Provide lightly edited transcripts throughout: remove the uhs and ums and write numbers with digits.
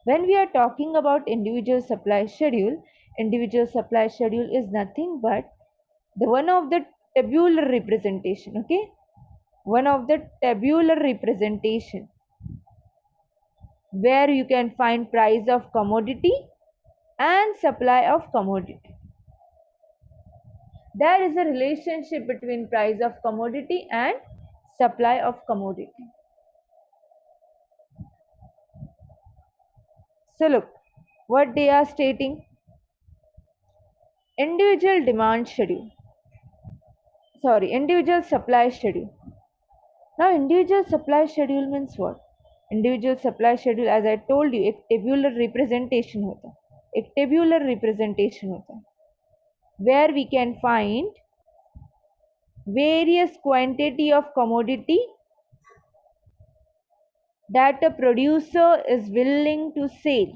When we are talking about individual supply schedule is nothing but the one of the tabular representation, okay? One of the tabular representation where you can find price of commodity and supply of commodity. There is a relationship between price of commodity and supply of commodity. So look, what they are stating: individual demand schedule, individual supply schedule. Now individual supply schedule means what? Individual supply schedule, as I told you, एक tabular representation होता है, एक tabular representation होता है, where we can find various quantity of commodity that a producer is willing to sell.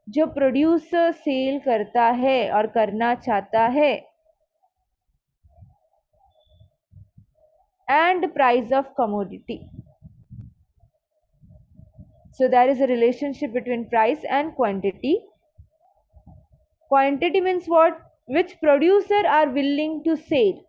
जो producer cell करता है और करना चाहता है, and price of commodity. So there is a relationship between price and quantity. Quantity means what? Which producer are willing to sell.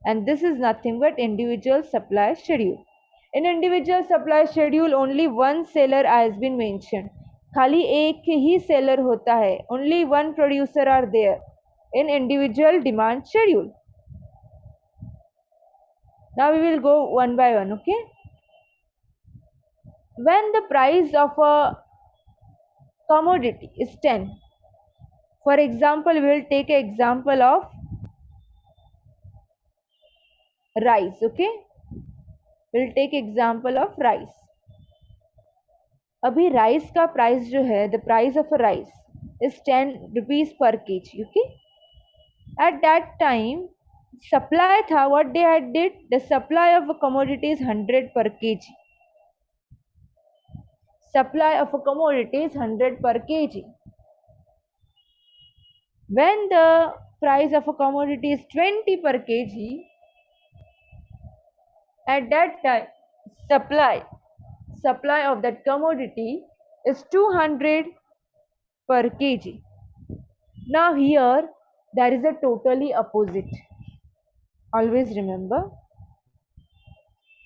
And this is nothing but individual supply schedule. In individual supply schedule, only one seller has been mentioned. खाली एक ही seller होता है. Only one producer are there in individual demand schedule. Now we will go one by one, okay? When the price of a commodity is 10, for example, we will take an example of rice, okay? We'll take example of rice. अभी rice का price जो है, the price of a rice is 10 rupees per KG, okay? At that time supply था, what they had did, the supply of a commodity is 100 per KG. Supply of a commodity is 100 per kg. When the price of a commodity is 20 per kg, at that time supply of that commodity is 200 per kg. Now here there is a totally opposite. Always remember,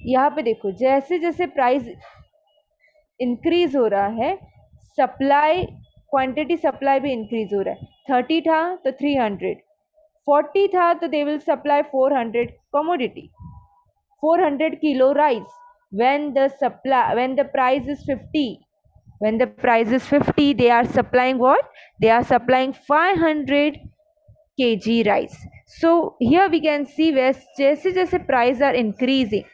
यहाँ पे देखो, जैसे जैसे price increase हो रहा है, supply quantity supply भी increase हो रहा है. 30 था तो 300, 40 था तो they will supply 400 commodity, 400 kilo rice. When the price is 50, they are supplying what? They are supplying 500 kg rice. So here we can see where जैसे जैसे price are increasing,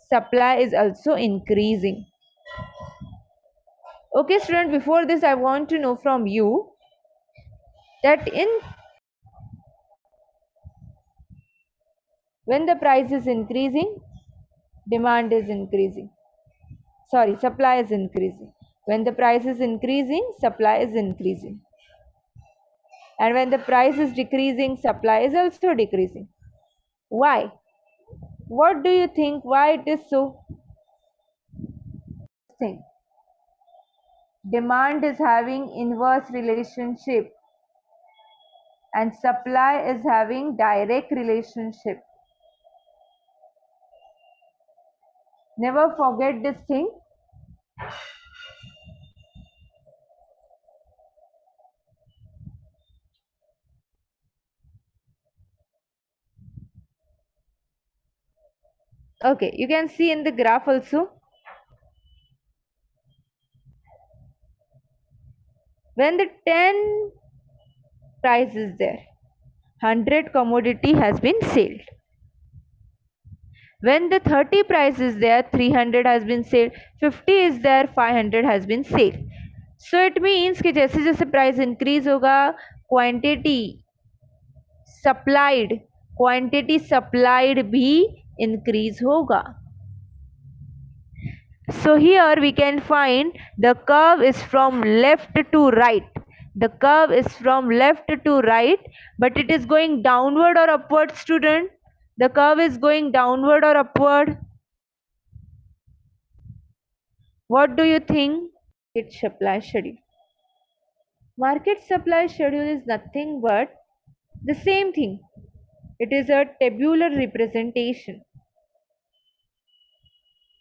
supply is also increasing. Okay student, before this I want to know from you that when the price is increasing, demand is increasing. Supply is increasing. When the price is increasing, supply is increasing. And when the price is decreasing, supply is also decreasing. Why? What do you think? Why it is so? Demand is having inverse relationship and supply is having direct relationship. Never forget this thing. Okay, you can see in the graph also. When the 10 price is there, 100 commodity has been sold. When the 30 price is there, 300 has been sold. 50 is there, 500 has been sold. So it means कि जैसे जैसे price increase होगा, quantity supplied भी increase होगा. So here we can find the curve is from left to right. The curve is from left to right, but it is going downward or upward, student? The curve is going downward or upward? What do you think? Market supply schedule. Market supply schedule is nothing but the same thing. It is a tabular representation.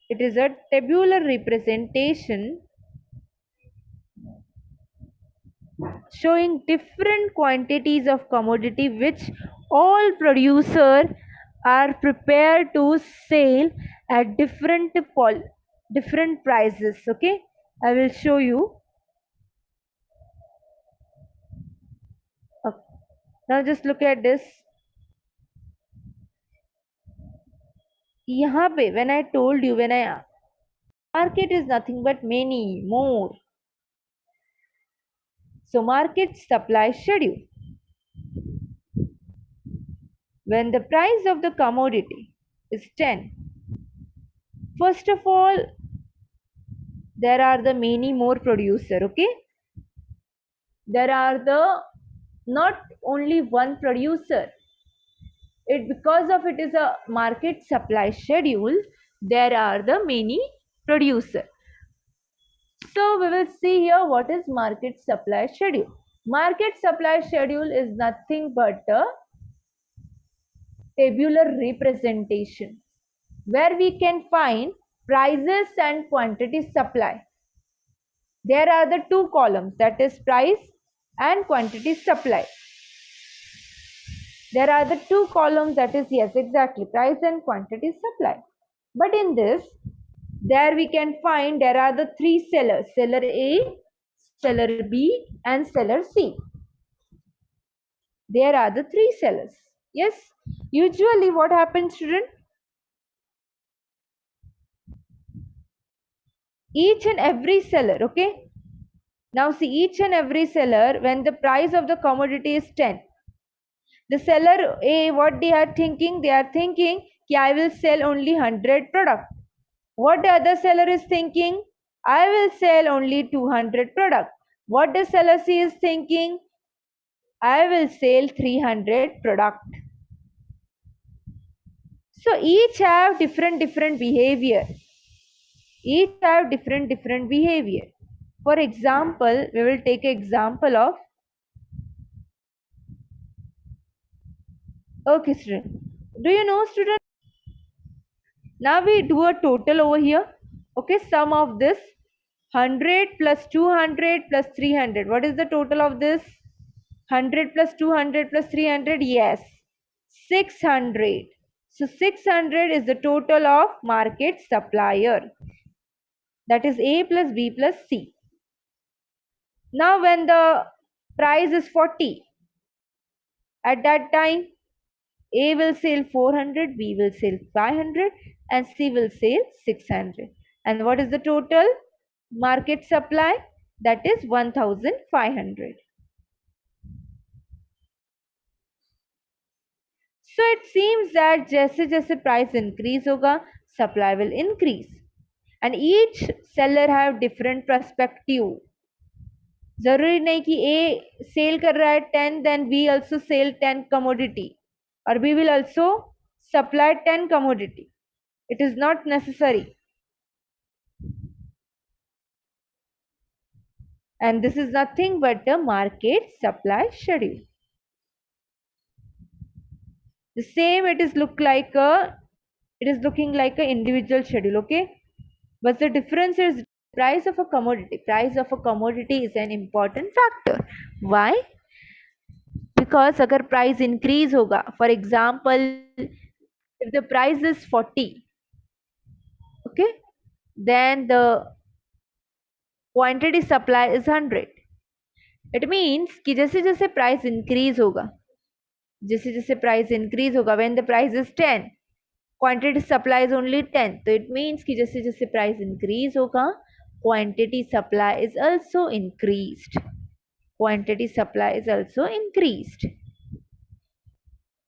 It is a tabular representation showing different quantities of commodity which all producers are prepared to sell at different prices. Okay, I will show you. Okay. Now just look at this. यहाँ पे when I told you, when I market is nothing but many more. So market supply schedule. When the price of the commodity is 10, first of all, there are the many more producer. Okay, there are the not only one producer. It because of it is a market supply schedule, there are the many producer. So we will see here what is market supply schedule. Market supply schedule is nothing but a tabular representation where we can find prices and quantity supply. There are the two columns, that is price and quantity supply. There are the two columns, that is, yes, exactly, price and quantity supply. But in this, there we can find there are the three sellers, seller A, seller B and seller C. There are the three sellers. Yes, usually what happens, student? Each and every seller, okay? Now see, each and every seller, when the price of the commodity is 10, the seller A, what they are thinking? They are thinking, I will sell only 100 product. What the other seller is thinking? I will sell only 200 product. What the seller C is thinking? I will sell 300 product. So each have different behavior. Each have different behavior. For example, we will take an example of, okay student, do you know student, now we do a total over here. Okay, sum of this 100 plus 200 plus 300. What is the total of this? 100 plus 200 plus 300? Yes, 600. So 600 is the total of market supplier. That is A plus B plus C. Now when the price is 40, at that time A will sell 400, B will sell 500 and C will sell 600. And what is the total market supply? That is 1500. So it seems that जैसे जैसे price increase होगा, supply will increase. And each seller have different perspective. जरूरी नहीं कि A sell कर रहा है 10, then B also sell 10 commodity, or B will also supply 10 commodity. It is not necessary. And this is nothing but the market supply schedule. The same it is looking like a individual schedule. Okay, but the difference is price of a commodity. Price of a commodity is an important factor. Why? Because अगर price increase होगा, for example, if the price is 40, okay, then the quantity supply is 100. It means कि जैसे जैसे price increase होगा, जैसे जैसे price increase होगा, when the price is 10, quantity supply is only 10. So it means कि जैसे जैसे price increase होगा, quantity supply is also increased. Quantity supply is also increased.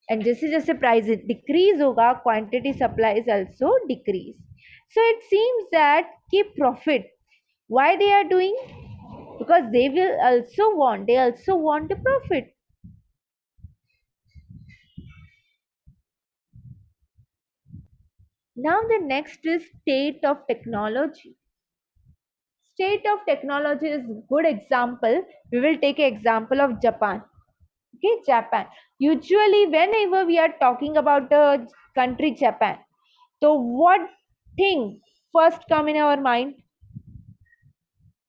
And जैसे जैसे price decrease होगा, quantity supply is also decreased. So it seems that कि profit, why they are doing? Because they also want a profit. Now the next is state of technology. state of technology is good example. We will take an example of Japan. Okay, Japan. Usually, whenever we are talking about the country Japan, so what thing first come in our mind?